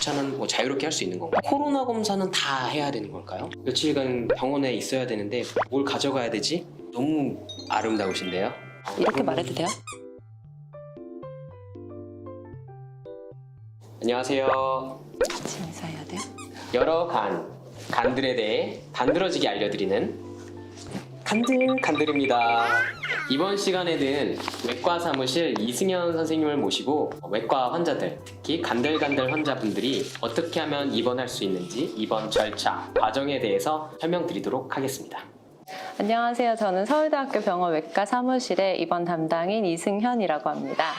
주차는 뭐 자유롭게 할 수 있는 건가요? 코로나 검사는 다 해야 되는 걸까요? 며칠간 병원에 있어야 되는데 뭘 가져가야 되지? 너무 아름다우신데요? 이렇게 말해도 돼요? 안녕하세요. 같이 인사해야 돼요? 여러 간들에 대해 간드러지게 알려드리는 간들입니다. 이번 시간에는 외과 사무실 이승현 선생님을 모시고 외과 환자들, 특히 간들간들 환자분들이 어떻게 하면 입원할 수 있는지 입원 절차, 과정에 대해서 설명드리도록 하겠습니다. 안녕하세요. 저는 서울대학교 병원 외과 사무실의 입원 담당인 이승현이라고 합니다.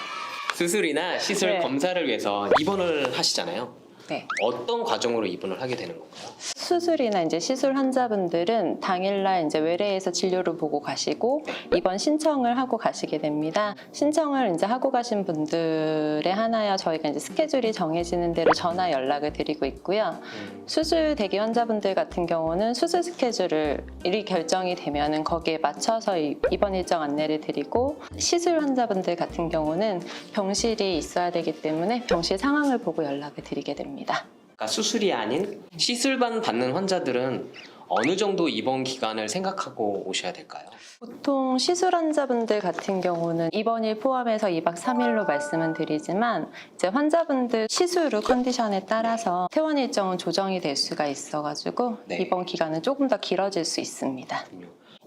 수술이나 시술 네. 검사를 위해서 입원을 하시잖아요. 네. 어떤 과정으로 입원을 하게 되는 건가요? 수술이나 이제 시술 환자분들은 당일날 이제 외래에서 진료를 보고 가시고 입원 신청을 하고 가시게 됩니다. 신청을 이제 하고 가신 분들에 하나야 저희가 이제 스케줄이 정해지는 대로 전화 연락을 드리고 있고요. 수술 대기 환자분들 같은 경우는 수술 스케줄을 일이 결정이 되면은 거기에 맞춰서 입원 일정 안내를 드리고 시술 환자분들 같은 경우는 병실이 있어야 되기 때문에 병실 상황을 보고 연락을 드리게 됩니다. 그러니까 수술이 아닌 시술만 받는 환자들은 어느 정도 입원 기간을 생각하고 오셔야 될까요? 보통 시술 환자분들 같은 경우는 입원일 포함해서 2박 3일로 말씀은 드리지만 이제 환자분들 시술 후 컨디션에 따라서 퇴원 일정은 조정이 될 수가 있어가지고 네. 입원 기간은 조금 더 길어질 수 있습니다.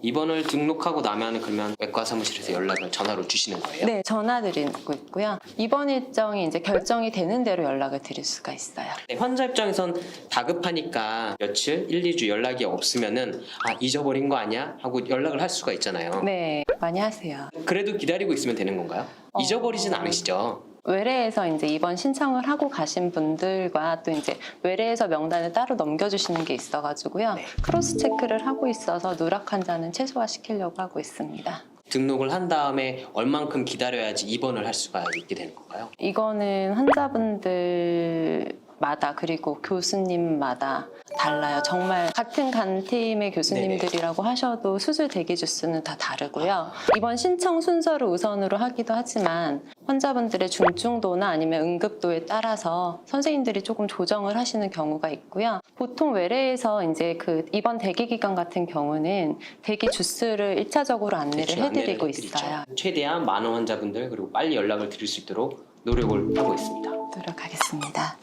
입원을 등록하고 나면 그러면 외과 사무실에서 연락을 전화로 주시는 거예요? 네, 전화 드리고 있고요. 입원 일정이 이제 결정이 되는 대로 연락을 드릴 수가 있어요. 네, 환자 입장에선 다급하니까 며칠, 1, 2주 연락이 없으면은 잊어버린 거 아니야? 하고 연락을 할 수가 있잖아요. 네, 많이 하세요. 그래도 기다리고 있으면 되는 건가요? 잊어버리진 않으시죠? 외래에서 이제 입원 신청을 하고 가신 분들과 또 이제 외래에서 명단을 따로 넘겨주시는 게 있어가지고요. 네. 크로스 체크를 하고 있어서 누락 환자는 최소화시키려고 하고 있습니다. 등록을 한 다음에 얼만큼 기다려야지 입원을 할 수가 있게 되는 건가요? 이거는 환자분들마다 그리고 교수님마다 달라요. 정말 같은 간팀의 교수님들이라고 하셔도 수술 대기 주수는 다 다르고요. 입원 신청 순서를 우선으로 하기도 하지만 환자분들의 중증도나 아니면 응급도에 따라서 선생님들이 조금 조정을 하시는 경우가 있고요. 보통 외래에서 이제 그 입원 대기 기간 같은 경우는 대기 주수를 1차적으로 안내를 대충 해드리고 안내를 해드리죠. 있어요. 최대한 많은 환자분들 그리고 빨리 연락을 드릴 수 있도록 노력을 하고 있습니다. 노력하겠습니다.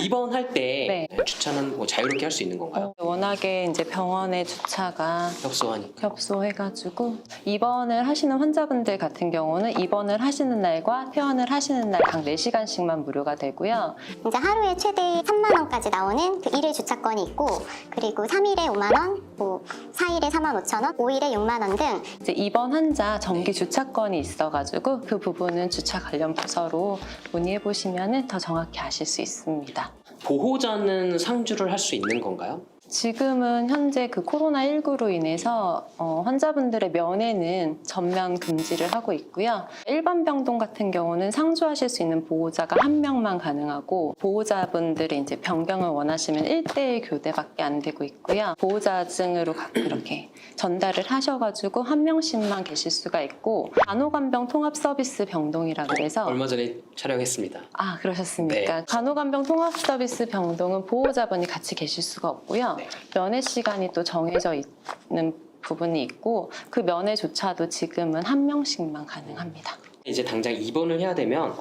입원할 때 네. 주차는 뭐 자유롭게 할 수 있는 건가요? 워낙에 이제 병원의 주차가 협소하니까. 협소해가지고 입원을 하시는 환자분들 같은 경우는 입원을 하시는 날과 퇴원을 하시는 날 각 4시간씩만 무료가 되고요. 이제 하루에 최대 3만 원까지 나오는 그 1일 주차권이 있고 그리고 3일에 5만 원, 뭐 4일에 4만 5천 원, 5일에 6만 원 등 이제 입원 환자 정기 주차권이 있어가지고 그 부분은 주차 관련 부서로 문의해 보시면 더 정확히 아실 수 있습니다. 보호자는 상주를 할 수 있는 건가요? 지금은 현재 그 코로나19로 인해서 환자분들의 면회는 전면 금지를 하고 있고요. 일반 병동 같은 경우는 상주하실 수 있는 보호자가 1명만 가능하고 보호자분들이 이제 변경을 원하시면 1:1 교대밖에 안 되고 있고요. 보호자증으로 이렇게 전달을 하셔가지고 1명씩만 계실 수가 있고 간호간병 통합 서비스 병동이라 그래서 얼마 전에 촬영했습니다. 아, 그러셨습니까? 네. 간호간병 통합 서비스 병동은 보호자분이 같이 계실 수가 없고요. 네. 면회 시간이 또 정해져 있는 부분이 있고 그 면회조차도 지금은 1명씩만 가능합니다. 이제 당장 입원을 해야 되면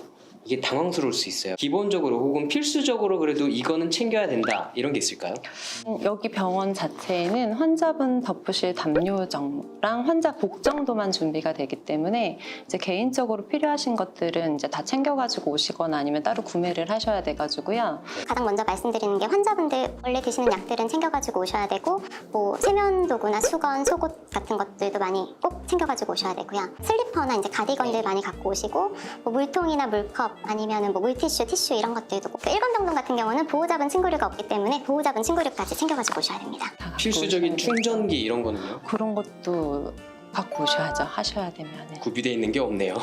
이게 당황스러울 수 있어요. 기본적으로 혹은 필수적으로 그래도 이거는 챙겨야 된다 이런 게 있을까요? 여기 병원 자체에는 환자분 덮으실 담요정랑 환자 복 정도만 준비가 되기 때문에 이제 개인적으로 필요하신 것들은 이제 다 챙겨가지고 오시거나 아니면 따로 구매를 하셔야 돼가지고요. 가장 먼저 말씀드리는 게 환자분들 원래 드시는 약들은 챙겨가지고 오셔야 되고 뭐 세면도구나 수건, 속옷 같은 것들도 많이 꼭 챙겨가지고 오셔야 되고요. 슬리퍼나 이제 가디건들 많이 갖고 오시고 뭐 물통이나 물컵 아니면은 뭐 물티슈, 티슈 이런 것들도 꼭. 일반 병동 같은 경우는 보호자분 친구류가 없기 때문에 보호자분 친구류까지 챙겨가지고 오셔야 됩니다. 다 갖고 필수적인 오셔야 돼요. 충전기 이런 거는요? 그런 것도 갖고 오셔야죠. 하셔야 되면은. 구비되어 있는 게 없네요.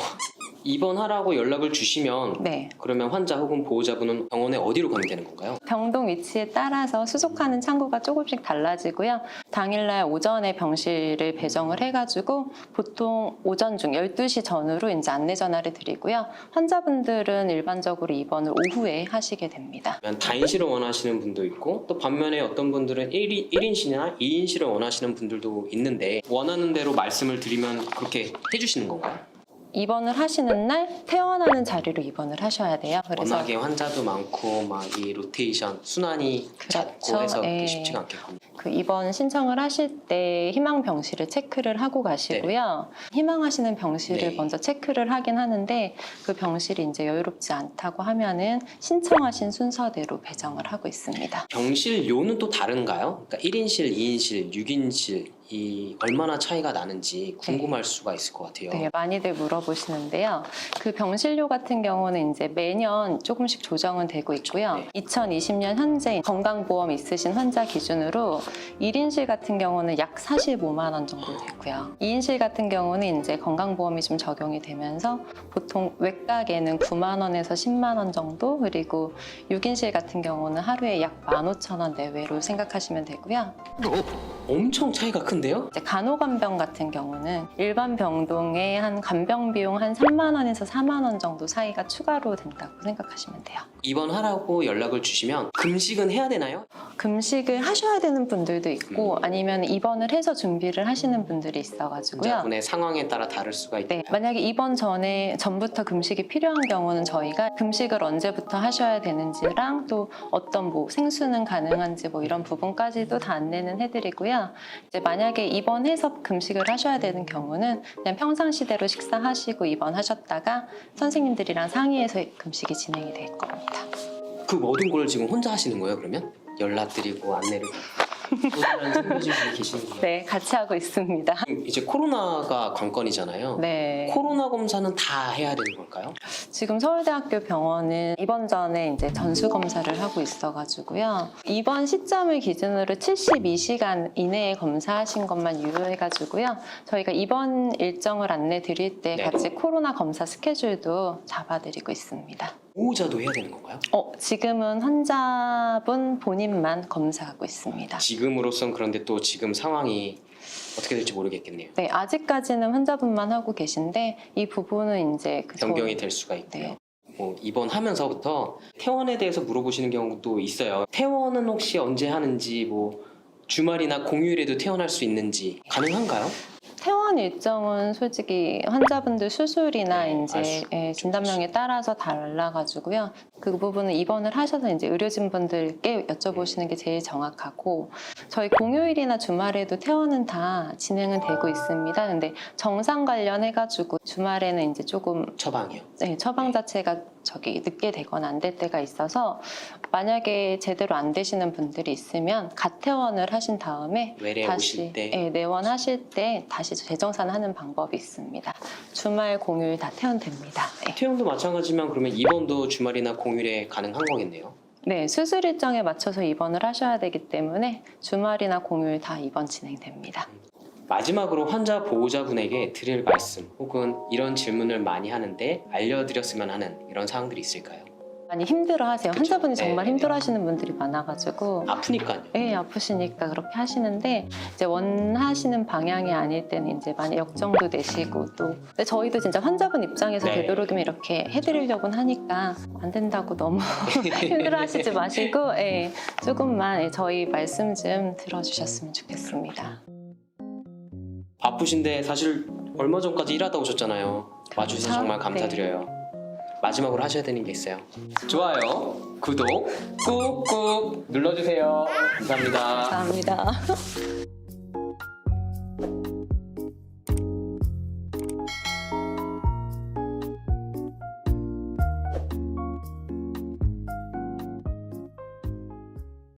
입원하라고 연락을 주시면 네. 그러면 환자 혹은 보호자분은 병원에 어디로 가면 되는 건가요? 병동 위치에 따라서 수속하는 창구가 조금씩 달라지고요. 당일날 오전에 병실을 배정을 해가지고 보통 오전 중 12시 전후로 이제 안내 전화를 드리고요. 환자분들은 일반적으로 입원을 오후에 하시게 됩니다. 그러면 다인실을 원하시는 분도 있고 또 반면에 어떤 분들은 1인실이나 2인실을 원하시는 분들도 있는데 원하는 대로 말씀을 드리면 그렇게 해주시는 건가요? 입원을 하시는 날 퇴원하는 자리로 입원을 하셔야 돼요. 그래서 워낙에 환자도 많고 막 이 로테이션 순환이 잦고 그렇죠. 해서 예. 쉽지가 않겠군요. 그 입원 신청을 하실 때 희망 병실을 체크를 하고 가시고요. 희망하시는 병실을 네. 먼저 체크를 하긴 하는데 그 병실이 이제 여유롭지 않다고 하면은 신청하신 순서대로 배정을 하고 있습니다. 병실료는 또 다른가요? 그러니까 1인실, 2인실, 6인실 이 얼마나 차이가 나는지 궁금할 수가 있을 것 같아요. 네, 많이들 물어보시는데요. 그 병실료 같은 경우는 이제 매년 조금씩 조정은 되고 있고요. 네. 2020년 현재 건강보험 있으신 환자 기준으로 1인실 같은 경우는 약 45만 원 정도 되고요. 2인실 같은 경우는 이제 건강보험이 좀 적용이 되면서 보통 외곽에는 9만 원에서 10만 원 정도, 그리고 6인실 같은 경우는 하루에 약 15,000원 내외로 생각하시면 되고요. 엄청 차이가 큰데요? 이제 간호간병 같은 경우는 일반 병동에 한 간병 비용 한 3만 원에서 4만 원 정도 사이가 추가로 된다고 생각하시면 돼요. 입원하라고 연락을 주시면 금식은 해야 되나요? 금식을 하셔야 되는 분들도 있고 아니면 입원을 해서 준비를 하시는 분들이 있어가지고요. 환자분의 상황에 따라 다를 수가 있고 네, 만약에 입원 전부터 금식이 필요한 경우는 저희가 금식을 언제부터 하셔야 되는지랑 또 어떤 뭐 생수는 가능한지 뭐 이런 부분까지도 다 안내는 해드리고요. 이제 만약에 입원해서 금식을 하셔야 되는 경우는 그냥 평상시대로 식사하시고 입원하셨다가 선생님들이랑 상의해서 금식이 진행이 될 겁니다. 그 모든 걸 지금 혼자 하시는 거예요 그러면? 연락드리고 안내를 모든 챙겨주시고 계시는 거예요? 네, 같이 하고 있습니다. 이제 코로나가 관건이잖아요. 네. 코로나 검사는 다 해야 되는 걸까요? 지금 서울대학교 병원은 입원 전에 이제 전수 검사를 하고 있어가지고요. 입원 시점을 기준으로 72시간 이내에 검사하신 것만 유효해가지고요. 저희가 입원 일정을 안내 드릴 때 네. 같이 코로나 검사 스케줄도 잡아드리고 있습니다. 보호자도 해야 되는 건가요? 지금은 환자분 본인만 검사하고 있습니다. 지금으로선 그런데 또 지금 상황이 어떻게 될지 모르겠겠네요. 네, 아직까지는 환자분만 하고 계신데 이 부분은 이제 변경이 될 수가 있고요. 네. 뭐 입원하면서부터 퇴원에 대해서 물어보시는 경우도 있어요. 퇴원은 혹시 언제 하는지, 뭐 주말이나 공휴일에도 퇴원할 수 있는지 가능한가요? 퇴원 일정은 솔직히 환자분들 수술이나 네, 이제 알수 진단명에 따라서 달라가지고요. 그 부분은 입원을 하셔서 이제 의료진 분들께 여쭤보시는 게 제일 정확하고, 저희 공휴일이나 주말에도 퇴원은 다 진행은 되고 있습니다. 근데 정상 관련해가지고 주말에는 이제 조금 처방이요. 처방 자체가 늦게 되거나 안 될 때가 있어서 만약에 제대로 안 되시는 분들이 있으면 가퇴원을 하신 다음에 외래 다시 오실 때 내원하실 때 다시 재정산하는 방법이 있습니다. 주말 공휴일 다 퇴원됩니다. 네. 퇴원도 마찬가지지만 그러면 입원도 주말이나 공휴일에 가능한 거겠네요. 네, 수술 일정에 맞춰서 입원을 하셔야 되기 때문에 주말이나 공휴일 다 입원 진행됩니다. 마지막으로 환자 보호자분에게 드릴 말씀 혹은 이런 질문을 많이 하는데 알려드렸으면 하는 이런 사항들이 있을까요? 많이 힘들어하세요. 그쵸? 환자분이 네, 정말 네. 힘들어하시는 분들이 많아가지고 아프니까요. 네, 아프시니까 그렇게 하시는데 이제 원하시는 방향이 아닐 때는 이제 많이 역정도 되시고 또 근데 저희도 진짜 환자분 입장에서 네. 되도록이면 이렇게 해드리려고는 하니까 안 된다고 너무 힘들어하시지 마시고 조금만 저희 말씀 좀 들어주셨으면 좋겠습니다. 바쁘신데 사실 얼마 전까지 일하다 오셨잖아요. 와주셔서 정말 감사드려요. 마지막으로 하셔야 되는 게 있어요. 좋아요, 구독 꾹꾹 눌러주세요. 감사합니다. 감사합니다.